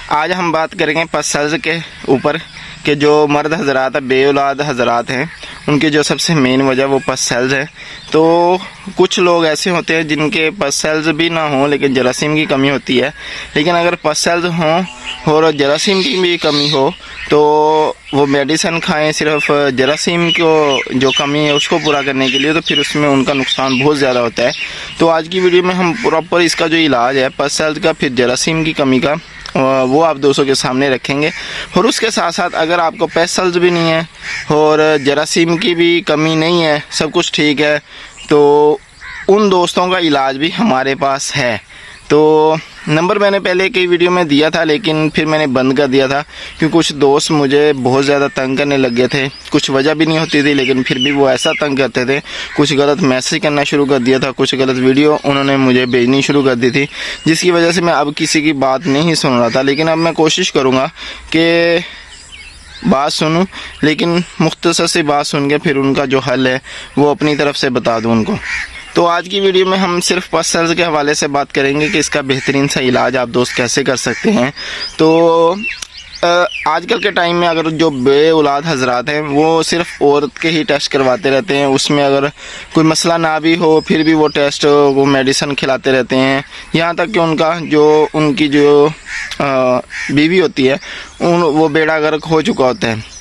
आज हम बात करेंगे पसल्ज के ऊपर कि जो मर्द हजरात बे औलाद हजरात हैं उनकी जो सबसे मेन वजह वो पसल्ज है। तो कुछ लोग ऐसे होते हैं जिनके पसल्ज भी ना हों लेकिन जरासीम की कमी होती है, लेकिन अगर पसल्ज हों और जरासीम की भी कमी हो तो वो मेडिसिन खाएं सिर्फ जरासीम को जो कमी है उसको पूरा करने के लिए, तो फिर उसमें उनका नुकसान बहुत ज़्यादा होता है। तो आज की वीडियो में हम प्रॉपर इसका जो इलाज है पसल्ज का फिर जरासीम की कमी का वो आप दोस्तों के सामने रखेंगे। और उसके साथ साथ अगर आपको पसल्ज भी नहीं है और जरासीम की भी कमी नहीं है, सब कुछ ठीक है, तो उन दोस्तों का इलाज भी हमारे पास है। तो नंबर मैंने पहले कई वीडियो में दिया था लेकिन फिर मैंने बंद कर दिया था क्योंकि कुछ दोस्त मुझे बहुत ज़्यादा तंग करने लग गए थे। कुछ वजह भी नहीं होती थी लेकिन फिर भी वो ऐसा तंग करते थे। कुछ गलत मैसेज करना शुरू कर दिया था, कुछ गलत वीडियो उन्होंने मुझे भेजनी शुरू कर दी थी, जिसकी वजह से मैं अब किसी की बात नहीं सुन रहा था। लेकिन अब मैं कोशिश करूँगा कि बात सुनूं, लेकिन मुख्तसर सी बात सुन के फिर उनका जो हल है वो अपनी तरफ से बता दूं उनको। तो आज की वीडियो में हम सिर्फ पसल्ज के हवाले से बात करेंगे कि इसका बेहतरीन सा इलाज आप दोस्त कैसे कर सकते हैं। तो आजकल के टाइम में अगर जो बे औलाद हजरात हैं वो सिर्फ औरत के ही टेस्ट करवाते रहते हैं, उसमें अगर कोई मसला ना भी हो फिर भी वो टेस्ट वो मेडिसिन खिलाते रहते हैं, यहाँ तक कि उनकी जो बीवी होती है वो बेड़ा गर्क हो चुका होता है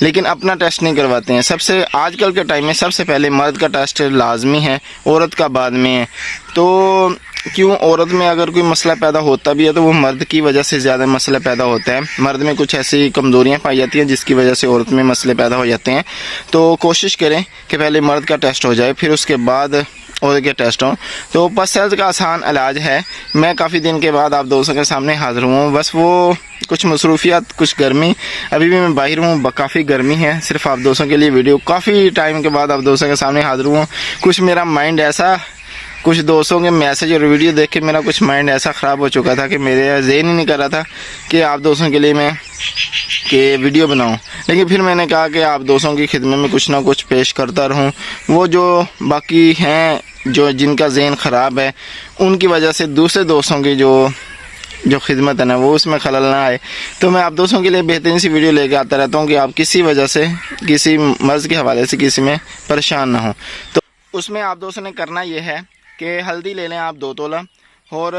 लेकिन अपना टेस्ट नहीं करवाते हैं। सबसे आजकल के टाइम में सबसे पहले मर्द का टेस्ट लाजमी है, औरत का बाद में है। तो क्यों औरत में अगर कोई मसला पैदा होता भी है तो वो मर्द की वजह से ज़्यादा मसला पैदा होता है। मर्द में कुछ ऐसी कमज़ोरियाँ पाई जाती हैं जिसकी वजह से औरत में मसले पैदा हो जाते हैं। तो कोशिश करें कि पहले मर्द का टेस्ट हो जाए फिर उसके बाद औरत के टेस्ट हों। तो पसल्ज का आसान इलाज है। मैं काफ़ी दिन के बाद आप दोस्तों के सामने हाज़िर हूँ, बस वो कुछ मसरूफियात, कुछ गर्मी, अभी भी मैं बाहर हूँ, काफ़ी गर्मी है। सिर्फ आप दोस्तों के लिए वीडियो काफ़ी टाइम के बाद आप दोस्तों के सामने हाज़िर हूँ। कुछ मेरा माइंड ऐसा, कुछ दोस्तों के मैसेज और वीडियो देख के मेरा कुछ माइंड ऐसा ख़राब हो चुका था कि मेरे ज़हन ही नहीं कर रहा था कि आप दोस्तों के लिए मैं वीडियो बनाऊं। लेकिन फिर मैंने कहा कि आप दोस्तों की खिदमत में कुछ ना कुछ पेश करता रहूं। वो जो बाकी हैं जो जिनका ज़हन ख़राब है उनकी वजह से दूसरे दोस्तों की जो खिदमत है ना वो उसमें खलल ना आए। तो मैं आप दोस्तों के लिए बेहतरीन सी वीडियो लेके आता रहता हूँ कि आप किसी वजह से किसी मर्ज़ के हवाले से किसी में परेशान ना हो। तो उसमें आप दोस्तों ने करना ये है कि हल्दी ले लें आप 2 तोला और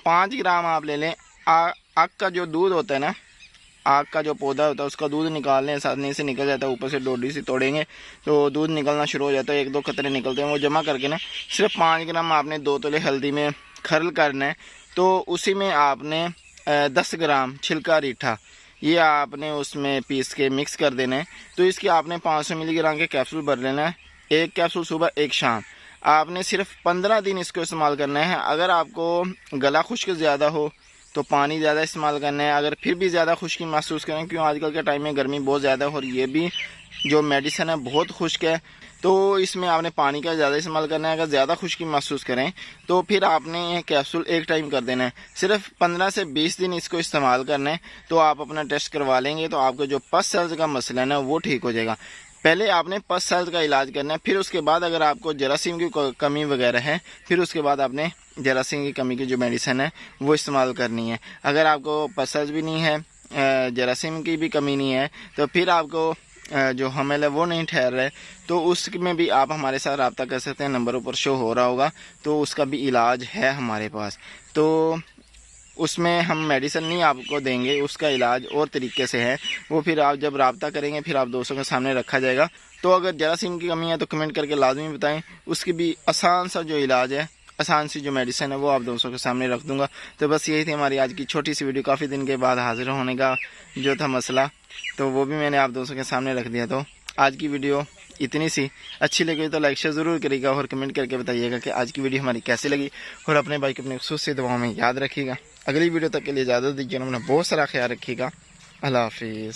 5 ग्राम आप ले लें आग का जो दूध होता है ना, आग का जो पौधा होता है उसका दूध निकाल लें। आसानी से निकल जाता है, ऊपर से डोडी से तोड़ेंगे तो दूध निकलना शुरू हो जाता है, 1-2 कतरे निकलते हैं। वो जमा करके ना सिर्फ 5 ग्राम आपने 2 तोले हल्दी में खरल करना है। तो उसी में आपने 10 ग्राम छिलका रीठा ये आपने उसमें पीस के मिक्स कर देना है। तो इसकी आपने 500 मिलीग्राम के कैप्सूल भर लेना है, 1 कैप्सूल सुबह 1 शाम। आपने सिर्फ 15 दिन इसको इस्तेमाल करना है। अगर आपको गला खुश्क ज़्यादा हो तो पानी ज़्यादा इस्तेमाल करना है। अगर फिर भी ज़्यादा खुश्की महसूस करें, क्यों आजकल के टाइम में गर्मी बहुत ज़्यादा है और ये भी जो मेडिसिन है बहुत खुश्क है, तो इसमें आपने पानी का ज़्यादा इस्तेमाल करना है। अगर ज़्यादा खुश्की महसूस करें तो फिर आपने ये कैप्सूल 1 टाइम कर देना है। सिर्फ 15 से 20 दिन इसको इस्तेमाल करना है तो आप अपना टेस्ट करवा लेंगे तो आपको जो पसल्ज का मसला है ना वो ठीक हो जाएगा। पहले आपने पसल्ज का इलाज करना है, फिर उसके बाद अगर आपको जरासीम की कमी वगैरह है फिर उसके बाद आपने जरासीम की कमी की जो मेडिसिन है वो इस्तेमाल करनी है। अगर आपको पसल्ज भी नहीं है, जरासीम की भी कमी नहीं है, तो फिर आपको जो हमल है वो नहीं ठहर रहा है तो उसमें भी आप हमारे साथ रब्ता कर सकते हैं। नंबर ऊपर शो हो रहा होगा, तो उसका भी इलाज है हमारे पास। तो उसमें हम मेडिसिन नहीं आपको देंगे, उसका इलाज और तरीके से है, वो फिर आप जब रब्ता करेंगे फिर आप दोस्तों के सामने रखा जाएगा। तो अगर जरासीम की कमी है तो कमेंट करके लाजमी बताएं, उसकी भी आसान सा जो इलाज है, आसान सी जो मेडिसिन है वो आप दोस्तों के सामने रख दूंगा। तो बस यही थी हमारी आज की छोटी सी वीडियो, काफ़ी दिन के बाद हाजिर होने का जो था मसला, तो वो भी मैंने आप दोस्तों के सामने रख दिया। तो आज की वीडियो इतनी सी, अच्छी लगी तो लाइक शेयर ज़रूर करिएगा और कमेंट करके बताइएगा कि आज की वीडियो हमारी कैसी लगी। और अपने भाई को अपनी खुसूसी दुआओं में याद रखिएगा। अगली वीडियो तक के लिए इजाज़त दीजिए, अपना बहुत सारा ख्याल रखिएगा। अल्लाह हाफिज़।